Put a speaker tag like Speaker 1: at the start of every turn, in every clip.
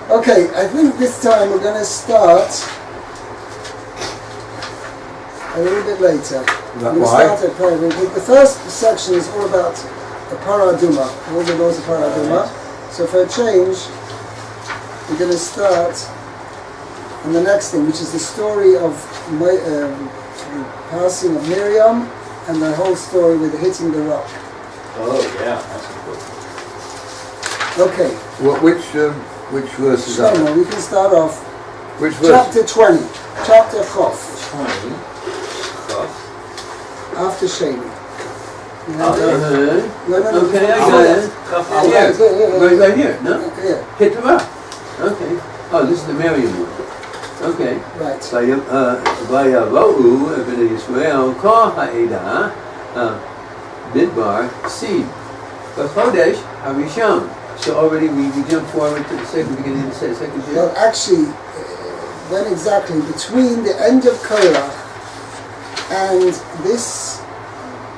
Speaker 1: Okay, I think this time we're going to start a little bit later.
Speaker 2: Why?
Speaker 1: The first section is all about the paraduma, all the laws of paraduma. So for a change, we're going to start on the next thing, which is the story of the passing of Miriam and the whole story with hitting the rock.
Speaker 3: Oh yeah, that's important.
Speaker 1: Okay.
Speaker 2: Which verse is that?
Speaker 1: Shlomo, we can start off.
Speaker 2: Which verse?
Speaker 1: Chapter 20. Chapter Chof.
Speaker 3: 20.
Speaker 1: After Sheni.
Speaker 3: Okay,
Speaker 1: Okay,
Speaker 3: I got it. Right here, no?
Speaker 1: Yeah.
Speaker 3: Hit the rock. Okay. Oh, this is the Miriam one. Okay.
Speaker 1: Right.
Speaker 3: Vayavohu b'nei Yisrael kol ha'edah midbar seed. HaKodesh harishon. So already we jump forward to the beginning of the second year.
Speaker 1: Well, actually, when exactly between the end of Korah and this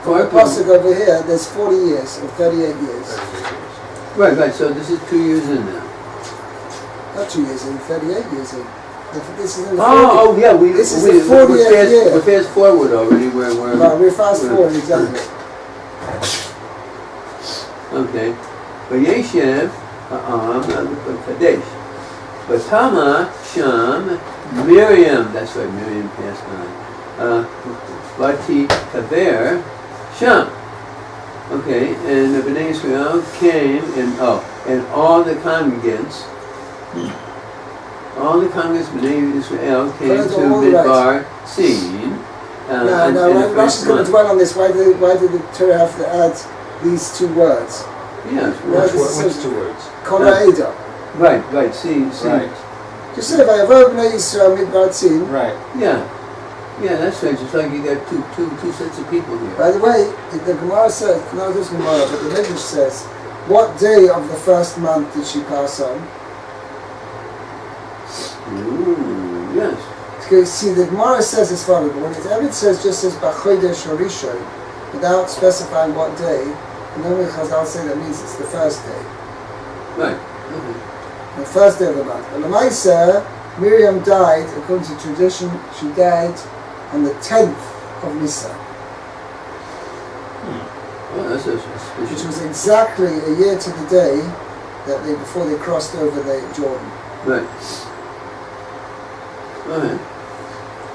Speaker 1: pasuk over here, there's 40 years or 38 years.
Speaker 3: Right. So this is 2 years in now.
Speaker 1: Not 2 years in, 38 years in. This is in the 40.
Speaker 3: Oh yeah,
Speaker 1: this is the 40th year.
Speaker 3: We're fast forward already.
Speaker 1: We're fast forward, exactly.
Speaker 3: Okay. Vayeshev ha'am HaKodesh. Tsama sham Miriam. That's right, Miriam passed on. Vati kaver sham. Okay, and the Bnei Israel came and all the congregants. All the congregants of Bnei Israel came to Midbar Sin.
Speaker 1: Now, Rashi's going to dwell on this. Why did the Torah have to add these two words?
Speaker 3: Yeah.
Speaker 1: Which
Speaker 3: two words?
Speaker 1: Kola'eda.
Speaker 3: Right. See.
Speaker 1: Right. Just say, Vayavohu b'nei Yisrael midbar Sin.
Speaker 3: Right. Yeah, that's right. Just like you got two sets of people here.
Speaker 1: By the way, the Gemara says, not this Gemara, but the Midrash says, what day of the first month did she pass on?
Speaker 3: Yes.
Speaker 1: Okay, see, the Gemara says as follows. When it says just as HaKodesh Harishon, without specifying what day, and then when Chazal say that means it's the first day.
Speaker 3: Right.
Speaker 1: The first day of the month. But the Lamaisa, Miriam died, according to tradition, she died on the 10th of Nisan. Which was exactly a year to the day that before they crossed over the Jordan.
Speaker 3: Right.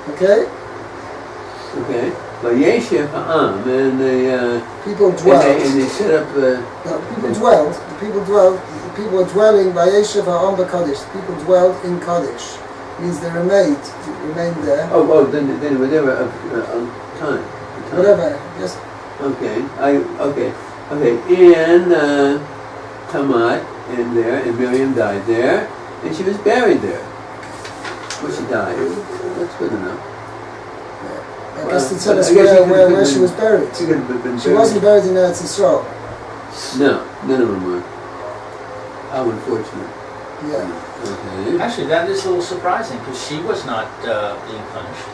Speaker 3: Okay. Vayeshev ha'am, and the
Speaker 1: people dwelled.
Speaker 3: And they set up the.
Speaker 1: No, people dwelled. The people were dwelling. Vayeshev ha'am b'Kodesh. The people dwelled in Kodesh. Means they remained there.
Speaker 3: Then they were there a time.
Speaker 1: Whatever. Just.
Speaker 3: Okay. And Tamat and there, and Miriam died there, and she was buried there. Well, she died. That's good enough.
Speaker 1: I guess to tell us where she was buried. She wasn't buried in Eretz Yisrael.
Speaker 3: No, none of them were. How unfortunate.
Speaker 1: Yeah.
Speaker 3: Okay.
Speaker 4: Actually, that is a little surprising because she was not being punished.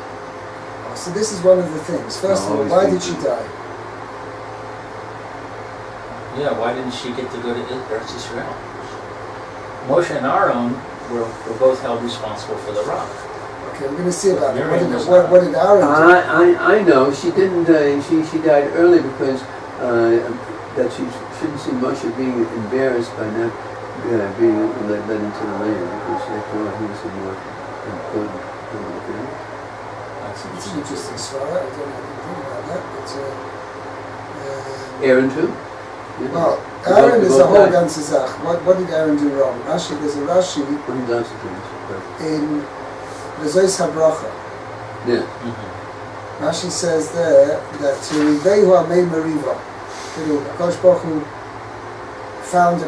Speaker 1: So this is one of the things. First of all, why did she die?
Speaker 4: Yeah, why didn't she get to go to Eretz Yisrael? Moshe and Aaron were both held responsible for the rock.
Speaker 1: Okay, we're going to see about that. What did Aaron do?
Speaker 3: I know. She didn't. She died early because that she shouldn't see Moshe being embarrassed by not being led into the land because she thought he was a more important.
Speaker 1: That's an interesting story. I don't know anything about that. But
Speaker 3: Aaron too. Yeah.
Speaker 1: Well, Aaron is a whole ganze Sach. What did Aaron do wrong? There's a Rashi in the Zois HaBracha.
Speaker 3: Yeah.
Speaker 1: Rashi says there that Rivehu Amei Meriva. HaKodesh Baruch Hu found a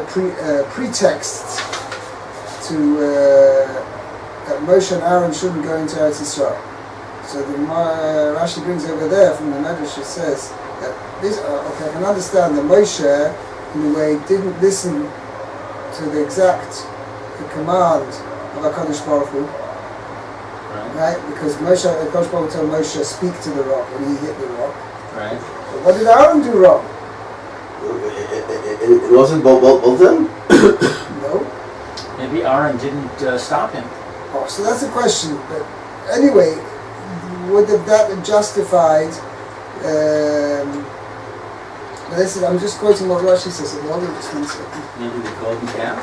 Speaker 1: pretext to that Moshe and Aaron shouldn't go into Eretz Yisrael. So the Rashi brings over there from the Medrash, it says that this. Okay, I can understand that Moshe, in a way, didn't listen to the exact command of HaKodesh Baruch Hu. Right? Because HaKodesh Baruch Hu told Moshe, speak to the rock when he hit the rock.
Speaker 4: Right.
Speaker 1: But what did Aaron do wrong?
Speaker 2: It wasn't both of them?
Speaker 1: No.
Speaker 4: Maybe maybe Aaron didn't stop him.
Speaker 1: Oh, so that's a question. But anyway, would have that justified? Listen, I'm just quoting what Rashi says.
Speaker 4: Maybe the golden calf.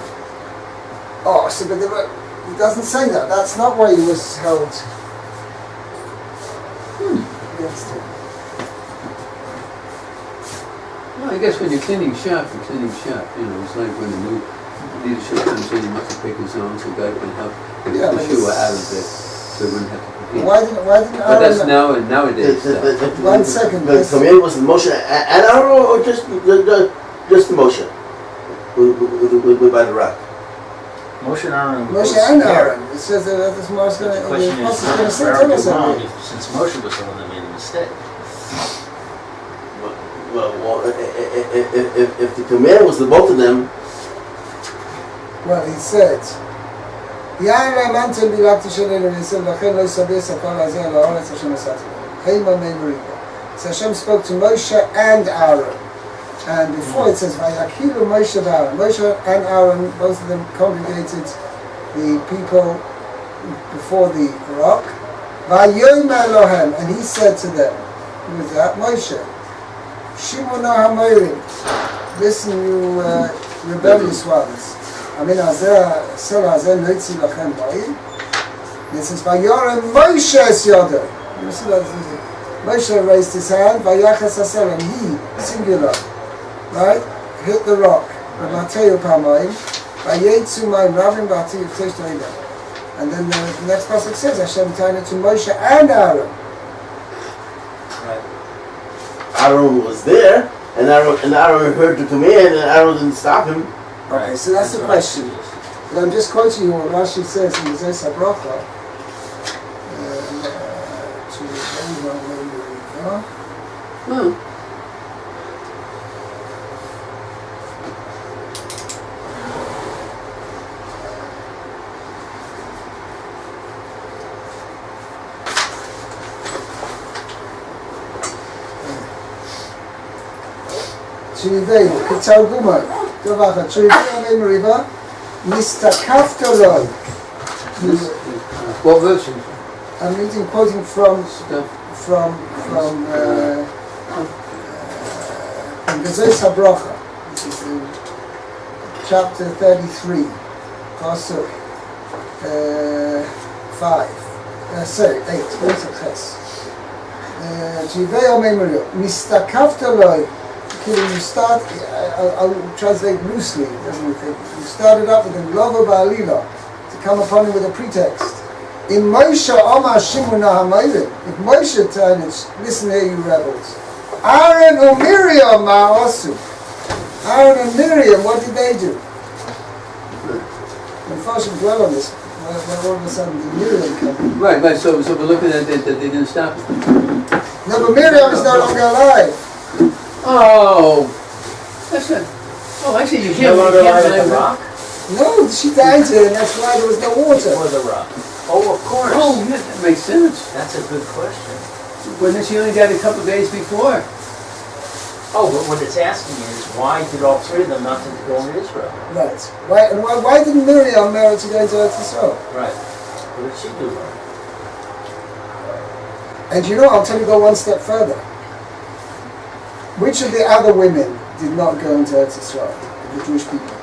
Speaker 1: Oh, so but it doesn't say that. That's not why he was held against him.
Speaker 3: Well, I guess when you're cleaning shop, you're cleaning shop. You know, it's like when the new leadership comes in, you must have picked his own so God can help get Yeshiva out of it, so we wouldn't have to compete.
Speaker 1: Why didn't
Speaker 3: But that's nowadays.
Speaker 1: One second.
Speaker 5: The command was the motion and Aaron, or just the motion by the rock.
Speaker 4: Moshe and Aaron.
Speaker 1: Moshe and Aaron. It says that this Moshe
Speaker 4: The
Speaker 1: going
Speaker 4: question is,
Speaker 1: to say,
Speaker 4: where
Speaker 1: tell
Speaker 4: are
Speaker 1: us
Speaker 4: you wrong
Speaker 1: something.
Speaker 4: since Moshe was the one that made the mistake?
Speaker 5: Well, if the command was the both of them,
Speaker 1: Well, he said, יען לאמנתם בלעבתי שלנו ויסם לכן לא יסביר ספר הזה על האורץ השם עשיתי להם. חיימה מריבה. So Hashem spoke to Moshe and Aaron. And before it says, Vayakilu Moshe and Aaron. Moshe and Aaron, both of them congregated the people before the rock. Vayomer Elohem, and he said to them, who was that? Moshe. Shimona HaMorim. Listen, you rebellious ones. It says, Vayorem Moshe es yodo. Moshe raised his hand, Vayachas Asel, and he, singular, right, hit the rock. V'mateu pamayim, Vayetzu mayim ravim v'atiyu k'tesh doida. And then the next passage says, Hashem turned it to Moshe and Aaron.
Speaker 4: Right.
Speaker 5: Aaron was there, and Aaron heard the command, and Aaron didn't stop him.
Speaker 1: Okay, so that's the question. But I'm just quoting you what Rashi says in the Zesa Bracha. Chivei, Kitzalgumai, Tovacha, Chivei Meriva, Mistakaftoloi.
Speaker 3: What version?
Speaker 1: I'm reading, quoting from Gezos HaBracha. This is in chapter 33, Pasuk 8. Chivei Omeimrio, Mistakaftoloi. You start, I'll translate loosely, doesn't it? You started up with the Lovo Ba'alila to come upon him with a pretext. In Moshe Omar Shimuna HaMoilim, if Moshe turned it, listen here, you rebels. Aaron and Miriam Ma'asu. Aaron and Miriam, what did they do? And Farshim dwell on this. When all of a sudden the Miriam came.
Speaker 3: Right, so we're looking at that they didn't stop it.
Speaker 1: No, but Miriam is no longer alive.
Speaker 3: Oh, that's not. Oh, I see. You can't.
Speaker 4: No longer alive at the rock?
Speaker 1: No, she died here, and that's why there was no water.
Speaker 4: Before the rock. Oh, of course.
Speaker 3: Oh, yeah, that makes sense.
Speaker 4: That's a good question.
Speaker 3: When she only died a couple of days before.
Speaker 4: Oh, but what it's asking is, why did all three of them not to go into Israel?
Speaker 1: Right. Why didn't Miriam merit to go into Eretz Yisrael?
Speaker 4: Right. What did she do?
Speaker 1: And you know, I'll tell you, go one step further. Which of the other women did not go into Eretz Yisrael, the Jewish people?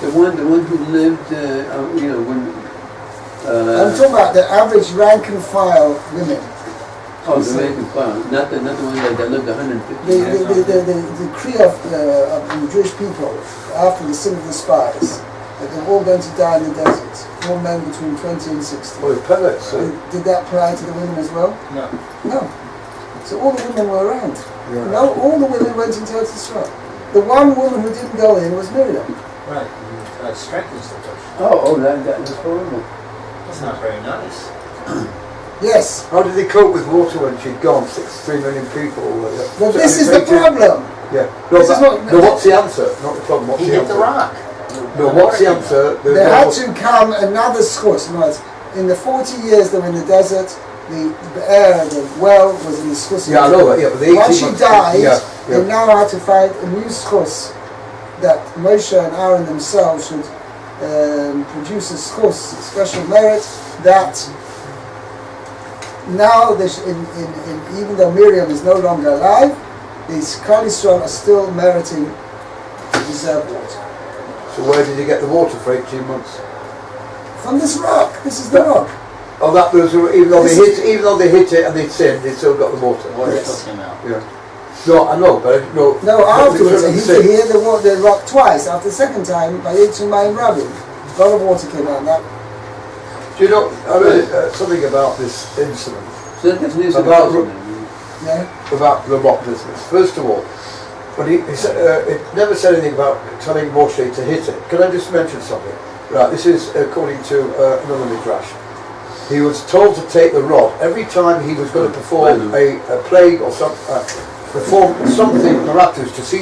Speaker 3: The one who lived, when.
Speaker 1: I'm talking about the average rank and file women.
Speaker 3: Oh, the rank and file, not the one that lived 150 years.
Speaker 1: The decree of the Jewish people after the sin of the spies, that they're all going to die in the desert. All men between 20 and 60.
Speaker 2: Well, pellets.
Speaker 1: Did that apply to the women as well?
Speaker 4: No.
Speaker 1: No. So all the women were around.
Speaker 2: Yeah.
Speaker 1: No, all the women went into Eretz Yisrael. The one woman who didn't go in was Miriam.
Speaker 4: Right. That strengthens the question.
Speaker 3: Oh, that's horrible.
Speaker 4: That's not very nice.
Speaker 1: Yes.
Speaker 2: How did he cope with water when she'd gone? 3 million people.
Speaker 1: Well, this is the problem.
Speaker 2: Yeah.
Speaker 1: This is what-
Speaker 2: What's the answer? Not the problem. What's
Speaker 4: He
Speaker 2: the
Speaker 4: hit
Speaker 2: answer?
Speaker 4: the rock.
Speaker 2: No, what's the answer?
Speaker 1: There had to come another schus. In the 40 years they were in the desert, the air, the well was in the schus.
Speaker 2: Yeah, I know that. Yeah, but the 18
Speaker 1: once she
Speaker 2: months-
Speaker 1: died, they now had to find a new schus that Moshe and Aaron themselves should produces chus, special merit, that now even though Miriam is no longer alive, the Klal Yisrael are still meriting to deserve water.
Speaker 2: So where did you get the water for 18 months?
Speaker 1: From this rock. This is the rock.
Speaker 2: Oh, that was even though they hit it and they sinned, they still got the water.
Speaker 4: Water
Speaker 1: Yes.
Speaker 4: still came out.
Speaker 2: Yeah. No, I know, but no.
Speaker 1: No, afterwards,
Speaker 2: they
Speaker 1: he
Speaker 2: shouldn't
Speaker 1: hit the rock twice. After the second time, by Mayim Rabin, a lot of water came out. That
Speaker 2: Do you know, I read something about this incident,
Speaker 3: So that's news
Speaker 2: About-
Speaker 3: about
Speaker 1: yeah.
Speaker 2: about the rock business. First of all, when he said, it never said anything about telling Moshe to hit it. Can I just mention something? Right, this is according to another midrash. He was told to take the rod every time he was going to perform a plague or perform something miraculous to see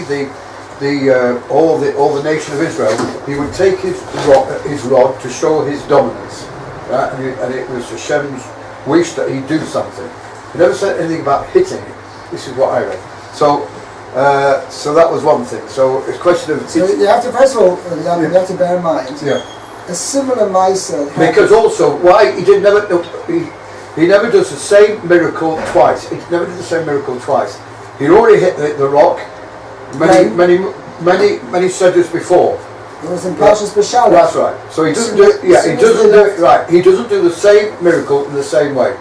Speaker 2: all the nation of Israel. He would take his rod to show his dominance, right? And it was Hashem's wish that he do something. He never said anything about hitting it. This is what I read. So that was one thing. So it's a question of
Speaker 1: So you have to, first of all, you have to bear in mind,
Speaker 2: yeah.
Speaker 1: a similar Maisa
Speaker 2: Because also, why he never does the same miracle twice. He never did the same miracle twice. He already hit the rock many centuries before.
Speaker 1: it was in Parshas B'Shalach.
Speaker 2: That's right. So he doesn't do. Yeah, he doesn't do it right. He doesn't do the same miracle in the same way.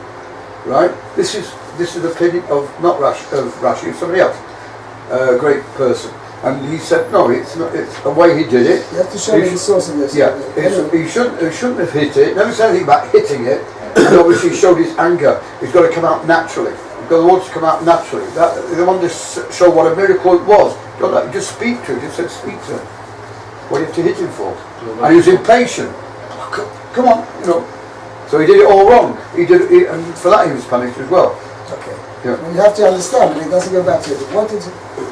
Speaker 2: Right. This is the opinion of not Rashi, somebody else, a great person. And he said, no, it's not. It's the way he did it.
Speaker 1: You have to show me the source of this.
Speaker 2: Yeah,
Speaker 1: Anyway,
Speaker 2: he shouldn't have hit it. Never said anything about hitting it. And obviously showed his anger. It's got to come out naturally. The water to come out naturally. They wanted to show what a miracle it was. Don't like, just speak to him. Just said, speak to him. What do you have to hit him for? And he was impatient. Come on, you know. So he did it all wrong. And for that he was punished as well.
Speaker 1: okay.
Speaker 2: Yeah.
Speaker 1: Well, you have to understand, and it doesn't go back to it.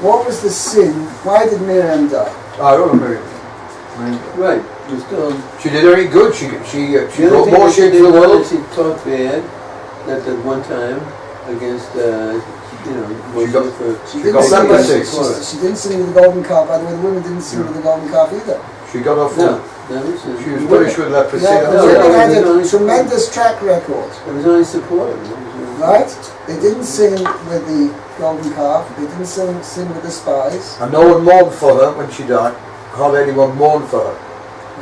Speaker 1: What was the sin? Why did Miriam die?
Speaker 2: I don't know, Miriam.
Speaker 3: Right. We're still.
Speaker 2: She did very good. She
Speaker 3: The
Speaker 2: brought
Speaker 3: other
Speaker 2: more
Speaker 3: thing
Speaker 2: shit to the world.
Speaker 3: she talked bad that at one time against
Speaker 2: She got-
Speaker 3: for
Speaker 1: She
Speaker 2: got leprosy.
Speaker 1: She didn't sing with the golden calf. By the way, the women didn't sing with the golden calf either.
Speaker 2: She got off.
Speaker 3: no, that was
Speaker 2: She was punished with leprosy.
Speaker 1: Yeah,
Speaker 2: That's
Speaker 1: the
Speaker 2: it.
Speaker 1: women
Speaker 3: no,
Speaker 1: had
Speaker 3: it was
Speaker 1: a
Speaker 3: only-
Speaker 1: tremendous track record,
Speaker 3: it was only support.
Speaker 1: right? They didn't sing with the golden calf. They didn't sing with the spies.
Speaker 2: And no one mourned for her when she died. Hardly anyone mourned for her.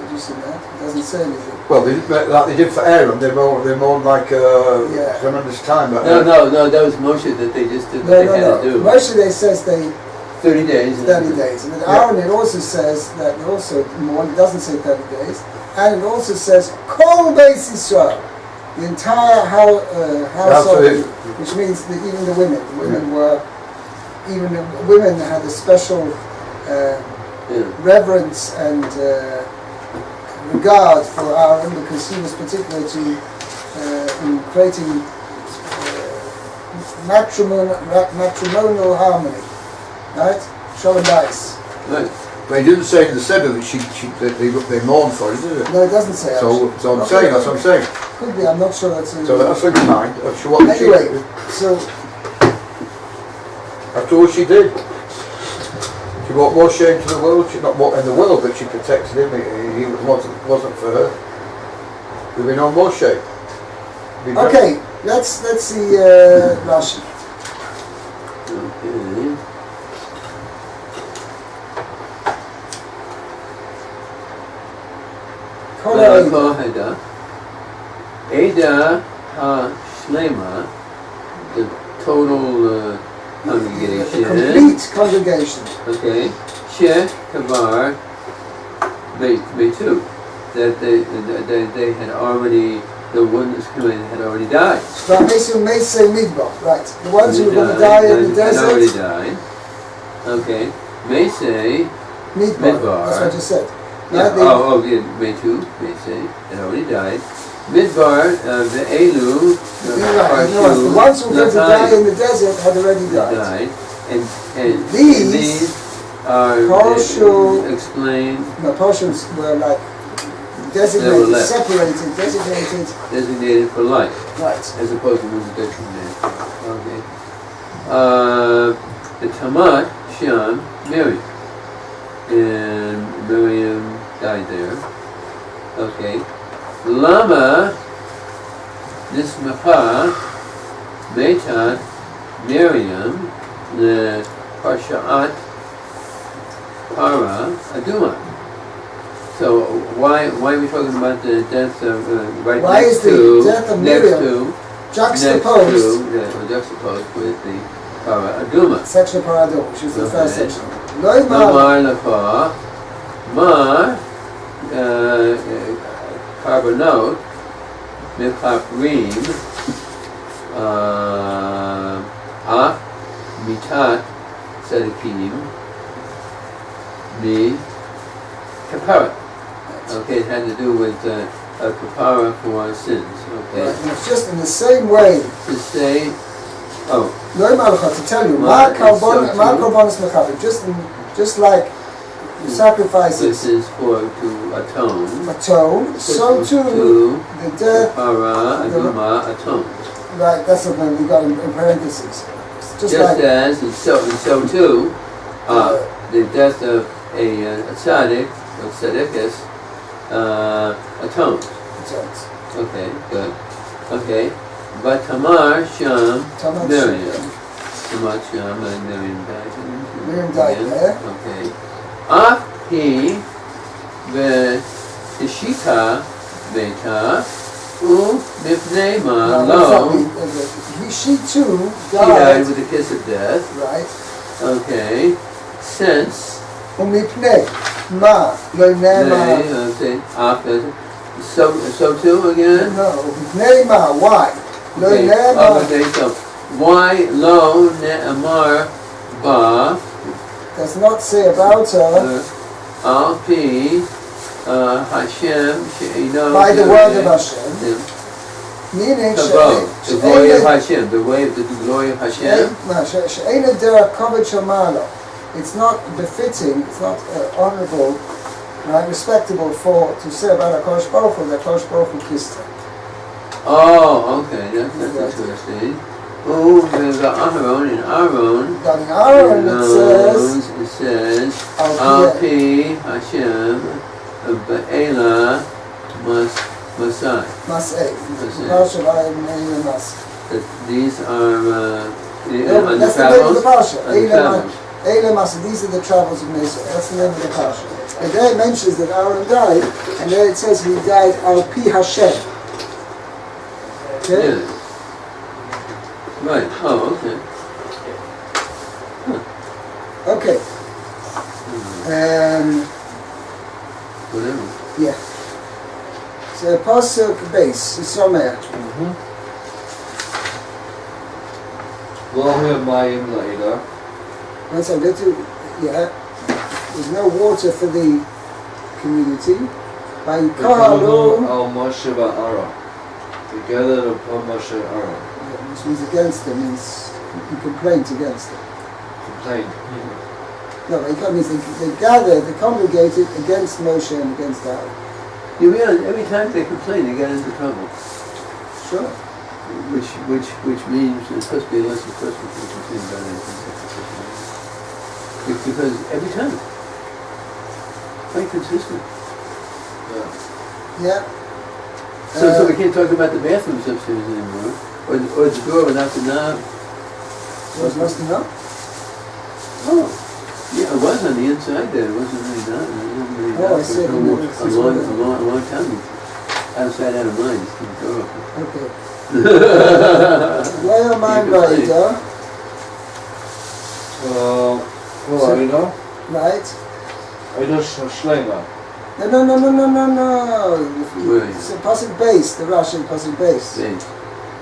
Speaker 1: Did you see that? It doesn't say anything.
Speaker 2: Well, they did like they did for Aaron. They mourned like
Speaker 1: Yeah.
Speaker 2: tremendous time. But
Speaker 3: No, that was Moshe that they just did what they had to do.
Speaker 1: Mostly they says they
Speaker 3: 30 days.
Speaker 1: 30 days. And with Aaron it also says that they also mourn. It doesn't say 30 days. And it also says Kol Beis Yisrael. The entire household,
Speaker 2: Absolutely.
Speaker 1: which means that even the women. Even the women had a special reverence and regard for Aaron because he was particular in creating matrimonial harmony, right? Shalom Bais.
Speaker 3: Right.
Speaker 2: But he didn't say in the Seder that they mourned for it, did it?
Speaker 1: No, it doesn't say.
Speaker 2: So I'm
Speaker 1: Okay.
Speaker 2: saying, that's what I'm saying.
Speaker 1: Could be. I'm not sure that's.
Speaker 2: So that's what you mind.
Speaker 1: Anyway, so
Speaker 2: After all she did. She brought more shame to the world. She not more in the world, but she protected him. He wasn't for her. There'd be no more shame.
Speaker 1: okay, let's see Rashi.
Speaker 3: Okay.
Speaker 1: Kol
Speaker 3: Ha'eda. Eda Ha-Shlema, the total
Speaker 1: the
Speaker 3: congregation.
Speaker 1: complete congregation.
Speaker 3: Okay. She Kavar Beitu. That they had already, the ones who had already died.
Speaker 1: V'amesu meisei midbar. Right, the ones who were going to die in the
Speaker 3: Had already
Speaker 1: desert.
Speaker 3: died. Okay. Mesei
Speaker 1: Midbar.
Speaker 3: Midbar.
Speaker 1: That's what you said.
Speaker 3: Yeah,
Speaker 1: Right,
Speaker 3: yeah, Metu, Mesei, had already died. Midbar, the Elu,
Speaker 1: the ones who were going to die in the desert had already died.
Speaker 3: died. And
Speaker 1: These
Speaker 3: are
Speaker 1: partial-
Speaker 3: explained,
Speaker 1: The portions were like
Speaker 3: They were
Speaker 1: designated,
Speaker 3: left.
Speaker 1: separated, designated.
Speaker 3: designated for life,
Speaker 1: Right.
Speaker 3: as opposed to ones designated. Okay. The Tamat, Shem, Miriam. And Miriam died there. Okay. Lama Nismaha Metat Miriam the Parshat Para Aduma. So why are we talking about the death of right
Speaker 1: Why
Speaker 3: next
Speaker 1: is the
Speaker 3: to
Speaker 1: death of
Speaker 3: next
Speaker 1: Miriam
Speaker 3: to
Speaker 1: juxtaposed?
Speaker 3: juxtaposed with the Para Aduma?
Speaker 1: Section of Parador, which is the first
Speaker 3: Okay.
Speaker 1: section. Loimar,
Speaker 3: Lamar Lafa Mar Carbonate Mipaprim Af Mitat Sedikim Mi Kapara. Okay, it had to do with a kapara for our sins. Okay.
Speaker 1: right, and it's just in the same way.
Speaker 3: To say, oh,
Speaker 1: Loimar Lecha, to tell you,
Speaker 3: Mar
Speaker 1: Mar
Speaker 3: is so
Speaker 1: Korbanos Mechaber, just like sacrifices
Speaker 3: this is for to atone.
Speaker 1: atone, so too
Speaker 3: to
Speaker 1: the death.
Speaker 3: kapara aduma atone.
Speaker 1: Right, that's something we got in parentheses. Just
Speaker 3: Just
Speaker 1: like
Speaker 3: as and so too, the death of a tzaddik or tzaddikus atones.
Speaker 1: atones.
Speaker 3: Okay, good. Okay, but Tamar Sham
Speaker 1: Tamar
Speaker 3: Miriam. Tamar Sham and Miriam died.
Speaker 1: Miriam died
Speaker 3: Again.
Speaker 1: there.
Speaker 3: Okay. Af he the Ishika Beta u Mipnei Ma
Speaker 1: Now,
Speaker 3: Lo.
Speaker 1: she too
Speaker 3: She died
Speaker 1: died,
Speaker 3: with the kiss of death.
Speaker 1: right?
Speaker 3: Okay. Since
Speaker 1: ומפני מה לא נאמר?
Speaker 3: okay. After so too again.
Speaker 1: No, מפני מה? Why? לא
Speaker 3: Okay.
Speaker 1: נאמר?
Speaker 3: Okay. So why lo ne'amar ba
Speaker 1: Does not say about her
Speaker 3: al pi Hashem she'ino
Speaker 1: by the word of Hashem, meaning
Speaker 3: the glory of Hashem, the way of the glory of Hashem.
Speaker 1: שאין הדרך כבוד שמעלה. It's not befitting, it's not honorable, right, respectable for to say about HaKodesh Baruch Hu that HaKodesh Baruch Hu kissed her.
Speaker 3: Oh, okay, that's interesting. Oh, there's Aaron in Aaron.
Speaker 1: Down in Aaron it
Speaker 3: says
Speaker 1: Al
Speaker 3: Al Pi Hashem Ba'ela Masai.
Speaker 1: Mas'eh.
Speaker 3: Mas'eh.
Speaker 1: Parsha Vayim Mas'eh.
Speaker 3: That these are on the
Speaker 1: That's the name of the
Speaker 3: travels.
Speaker 1: Parsha.
Speaker 3: On the travels.
Speaker 1: Eile Mas'eh. These are the travels of Mesa. That's the name of the Parsha. And there it mentions that Aaron died, and there it says he died Al Pi Hashem. Okay?
Speaker 3: Yeah. Right. Oh, okay.
Speaker 1: Okay.
Speaker 3: Whatever.
Speaker 1: Yeah. So Pasuk base, Somer.
Speaker 6: לא יהיה מים לעדה,
Speaker 1: Once I go to, yeah, there's no water for the community. By
Speaker 6: וקראו
Speaker 1: Kahalu,
Speaker 6: על משה ואהרון, together upon Moshe and Aaron,
Speaker 1: which means against them, means he complained against them.
Speaker 6: complained.
Speaker 1: No, it means they gathered, they congregated against Moshe and against Aaron.
Speaker 3: You realize every time they complain, they get into trouble.
Speaker 1: Sure.
Speaker 3: Which means it's supposed to be a lesson person to complain about anything. Because every time, quite consistent.
Speaker 1: Yeah.
Speaker 3: So we can't talk about the bathrooms upstairs anymore, or the door without the knob.
Speaker 1: Was must know?
Speaker 3: Oh, yeah, it was on the inside there. It wasn't really done.
Speaker 1: Oh, I see.
Speaker 3: A long time. Outside out of mind. It's the door open.
Speaker 1: Okay. Where am I right?
Speaker 6: העדה,
Speaker 1: Right?
Speaker 6: עדה שלמה.
Speaker 1: No.
Speaker 3: Right.
Speaker 1: It's a Pasuk base, the Rashi Pasuk base.
Speaker 3: Thanks.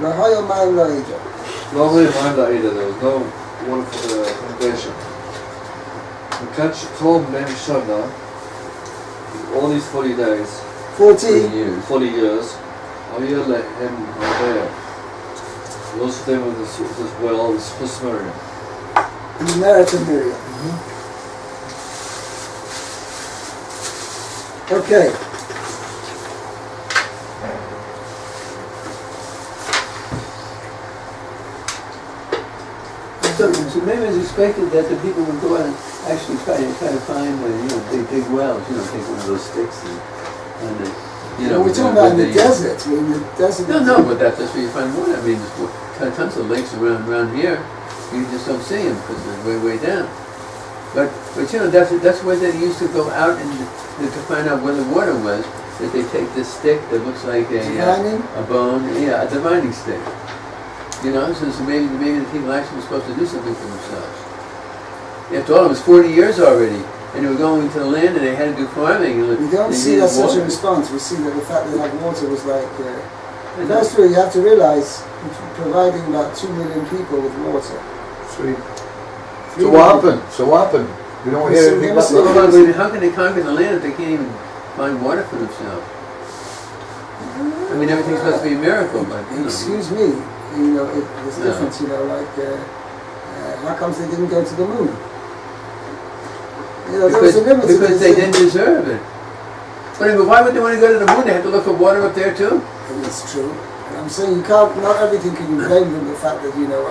Speaker 1: Lahayo man laida.
Speaker 6: לא יהיה מים לעדה, there was no water for the congregation. וכאן שכל בני שנה, all these 40 days,
Speaker 1: 40.
Speaker 3: Years.
Speaker 6: 40 years, היה להם הרבה. Most of them were this well, this was Miriam.
Speaker 1: In the merit of Miriam. Okay.
Speaker 3: So maybe it's expected that the people would go out and actually try to find, dig wells, take one of those sticks and You know,
Speaker 1: we're talking about in the desert. We're in the desert.
Speaker 3: No, but that's where you find water. I mean, there's tons of lakes around here. You just don't see them because they're way down. But you know, that's where they used to go out and to find out where the water was. That they take this stick that looks like a bone, a divining stick. You know, so maybe the people actually were supposed to do something for themselves. After all, it was 40 years already, and they were going to the land and they had to do farming. And
Speaker 1: we don't see that such a response. We see that the fact that they had water was like. First of all, you have to realize it's providing about 2 million people with water.
Speaker 2: So what happened? We don't hear anything about that.
Speaker 3: How can they conquer the land if they can't even find water for themselves? I mean, everything's supposed to be a miracle, but you know.
Speaker 1: Excuse me, you know, there's difference, you know, like how comes they didn't go to the moon? You know,
Speaker 3: because they didn't deserve it. But why would they want to go to the moon? They have to look for water up there too.
Speaker 1: And it's true. And I'm saying you can't. Not everything can you blame them the fact that you know,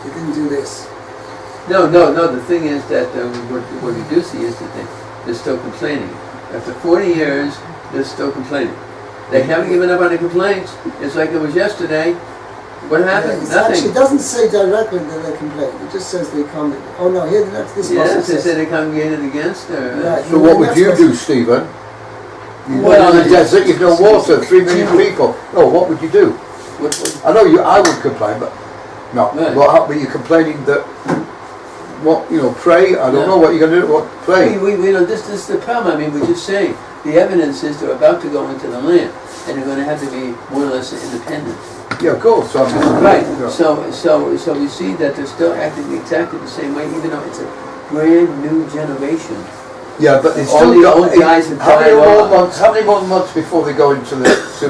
Speaker 1: they didn't do this.
Speaker 3: No. The thing is that what we do see is that they're still complaining. After 40 years, they're still complaining. They haven't given up on the complaints. It's like it was yesterday. What happened? Nothing.
Speaker 1: Actually, it doesn't say directly that they complain. It just says they come. Oh no, here this.
Speaker 3: Yes, they say they congregated against her.
Speaker 1: Right.
Speaker 2: So what would you do, Stephen? Well, in the desert, you've no water, 3 million people. No, what would you do? I know I would complain, but no.
Speaker 3: Right.
Speaker 2: But you're complaining that pray. I don't know what you're going to do. What pray?
Speaker 3: We know this is the problem. I mean, we're just saying the evidence is they're about to go into the land, and they're going to have to be more or less independent.
Speaker 2: Yeah, of course.
Speaker 3: Right. So we see that they're still acting exactly the same way, even though it's a brand new generation.
Speaker 2: Yeah, but it's
Speaker 3: all the old guys have died off.
Speaker 2: How many more months before they go into the
Speaker 1: First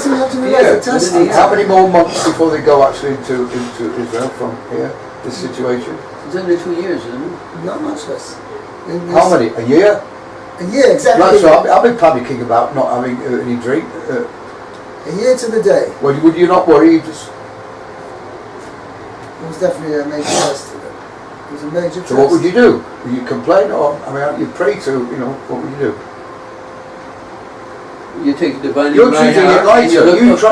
Speaker 1: we have to realize the test.
Speaker 2: How many more months before they go actually into Israel from here? This situation.
Speaker 3: It's under 2 years, isn't it?
Speaker 1: Not much less.
Speaker 2: How many? A year?
Speaker 1: A year, exactly.
Speaker 2: Right, so I've been panicking about not having any drink.
Speaker 1: A year to the day.
Speaker 2: Well, would you not worry? It
Speaker 1: was definitely a major test. It was a major test.
Speaker 2: So what would you do? Would you complain, or you pray to? What would you do?
Speaker 3: You take the divine.
Speaker 2: You're treating it lightly.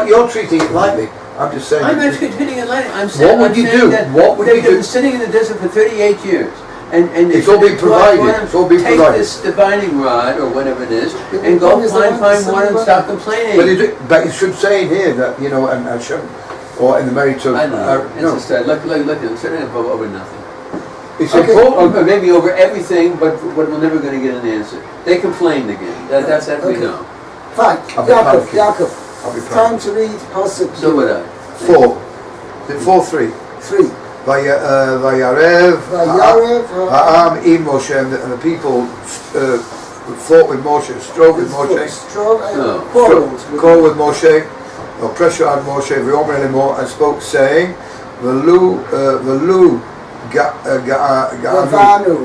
Speaker 2: You're treating it lightly. I'm just saying.
Speaker 3: I'm not treating it lightly. I'm saying.
Speaker 2: What would you do? What would you do?
Speaker 3: They've been sitting in the desert for 38 years. And
Speaker 2: it's all been provided. It's all been provided.
Speaker 3: Take this divining rod or whatever it is, and go find water and stop complaining.
Speaker 2: But it should say in here that and Hashem, or in the marriage of.
Speaker 3: I know. It's just look. It's certainly over nothing.
Speaker 2: It's important.
Speaker 3: Or maybe over everything, but we're never going to get an answer. They complained again. That's that we know.
Speaker 1: Fine. Yaakov. Time to read Pasuk.
Speaker 3: So would I.
Speaker 2: 4:3.
Speaker 1: 3.
Speaker 2: Vayarev Ha'am im Moshe, and the people fought with Moshe, strove with Moshe, quarreled with Moshe, or pressure on Moshe, V'yomer Elimo, and spoke, saying, V'lu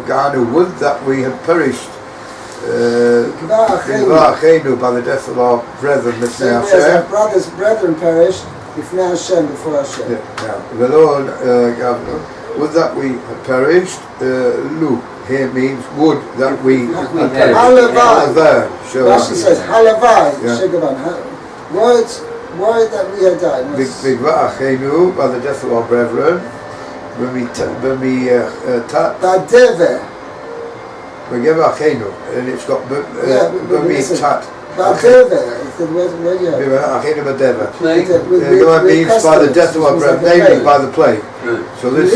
Speaker 2: Ga'anu, would that we had perished by the death of our brethren,
Speaker 1: brethren perished before Hashem.
Speaker 2: Would that we had perished. Lu here means would that we had perished.
Speaker 1: Halavai. Rashi says halavai. Word that we had died.
Speaker 2: By the death of our brethren. And it's got tat. It means by the death of our brethren, namely by the plague. So this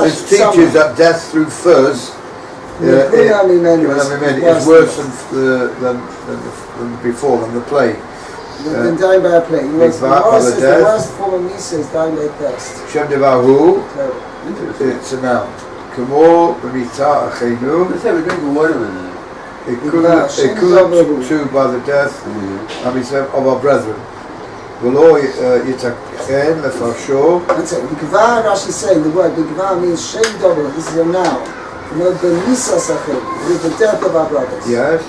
Speaker 2: this teaches that death through furs is worse than before, than the plague.
Speaker 1: Than dying by a plague. The worst form of Misa is dying by pest.
Speaker 2: Shem Devahu, it's a noun. Kamo b'mita achenu.
Speaker 3: Let's have a drink of water.
Speaker 2: It could too by the death of our brethren. V'lo yitachen lefarsho.
Speaker 1: That's it. B'gvar, Rashi is saying the word b'gvar means shem double. This is a noun. B'misa sachem, with the death of our brothers.
Speaker 2: Yes.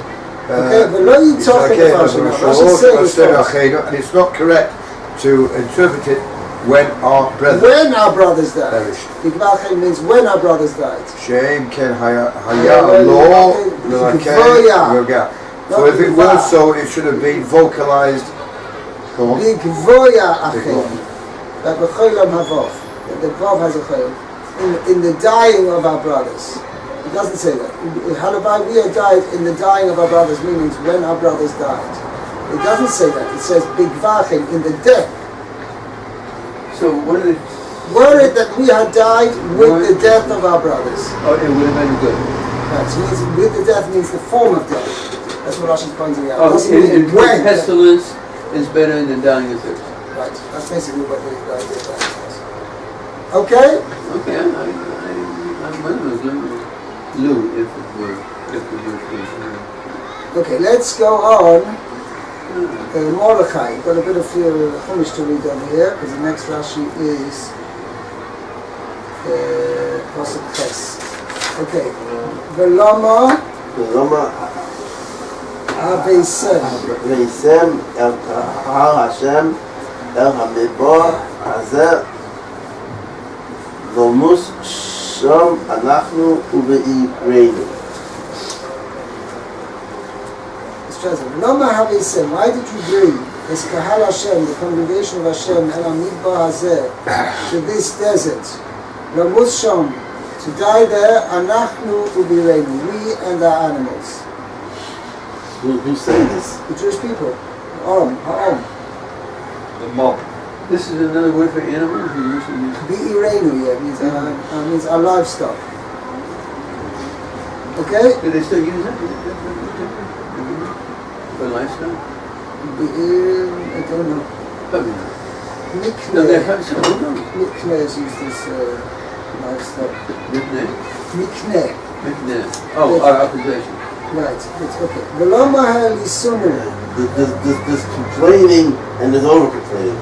Speaker 1: Okay, v'lo yitachen lefarsho. Rashi is saying
Speaker 2: and it's not correct to interpret it when our brethren
Speaker 1: died. B'gvar means when our brothers died.
Speaker 2: Shem ken haya lo So if it was so, it should have been vocalized. Go on.
Speaker 1: Bigvoya achem. That b'cholam havov. That the Vav has a chayil. In the dying of our brothers. It doesn't say that. Halabai, we have died in the dying of our brothers, meaning when our brothers died. It doesn't say that. It says bigvachem, in the death.
Speaker 3: So what are the...
Speaker 1: Were it that we had died with the death of our brothers.
Speaker 3: Oh, it would have been good.
Speaker 1: Right, so means with the death means the form of death. That's what Rashi is pointing out.
Speaker 3: Oh,
Speaker 1: It doesn't mean
Speaker 3: and
Speaker 1: when.
Speaker 3: pestilence is better than dying of thirst.
Speaker 1: Right, that's basically what the idea of that is. Okay?
Speaker 3: Okay, I'm one of those Lou, if it were
Speaker 1: Okay, let's go on. Mordechai, got a bit of Chumash to read over here, because the next Rashi is Pasuk Ches. Okay. Velama Aveisem.
Speaker 5: וישם אל הר השם אל המדבר הזה ולמוס שם אנחנו ובעירנו.
Speaker 1: Let's translate. Velama Aveisem. Why did you bring this Kahal Hashem, the congregation of Hashem, El Hamidbar Hazeh, to this desert? Lamus Sham, to die there, Anachnu Ubirenu, we and our animals.
Speaker 5: Who's saying this?
Speaker 1: The Jewish people. Ha'om.
Speaker 6: The mob.
Speaker 3: This is another word for animals you usually use.
Speaker 1: Bi'irenu, yeah, means our livestock. Okay?
Speaker 3: Do they still use it? For livestock?
Speaker 1: I don't know.
Speaker 3: Probably not. No, they
Speaker 1: Mikne.
Speaker 3: have some. Who knows?
Speaker 1: Mikne is used as livestock.
Speaker 3: Mikne?
Speaker 1: Mikne.
Speaker 3: Mikne. Oh, our possession.
Speaker 1: Right, it's okay. Veloma ha'lisunu.
Speaker 5: There's complaining and there's over complaining.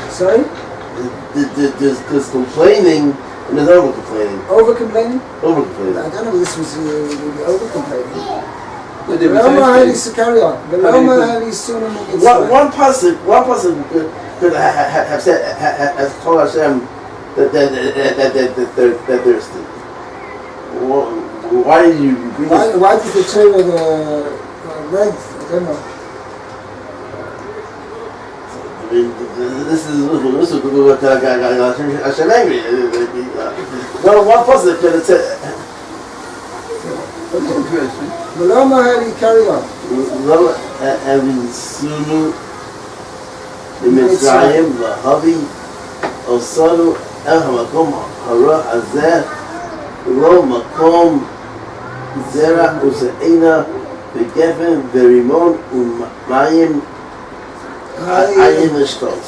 Speaker 1: Sorry?
Speaker 5: There's complaining and there's over complaining.
Speaker 1: Over complaining?
Speaker 5: Over
Speaker 1: I
Speaker 5: complaining.
Speaker 1: don't know if this was over complaining.
Speaker 3: But they were
Speaker 1: Veloma
Speaker 3: saying-
Speaker 1: ha'lisunu, carry on. Veloma ha'lisunu mitzvah.
Speaker 5: One person could have said, has told Hashem that they're thirsty. Why did you bring this?
Speaker 1: Why did the Torah read? I don't know.
Speaker 5: I mean, this is what Hashem angry. One person could have said,
Speaker 1: Okay.
Speaker 3: Interesting.
Speaker 1: Veloma ha'li, carry on.
Speaker 5: "Lo avinsunu b'Mitzrayim v'havi osanu el hamakom hara hazeh lo makom zera useina v'gefen v'rimon u'mayim ayin l'shtos."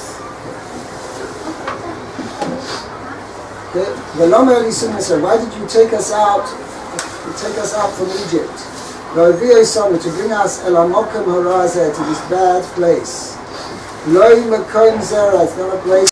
Speaker 1: Okay. Veloma ha'li sunna. Why did you take us out? Take us out from Egypt. To bring us El Hamokim Harazeh, to this bad place. Loi Makom Zera, it's not a place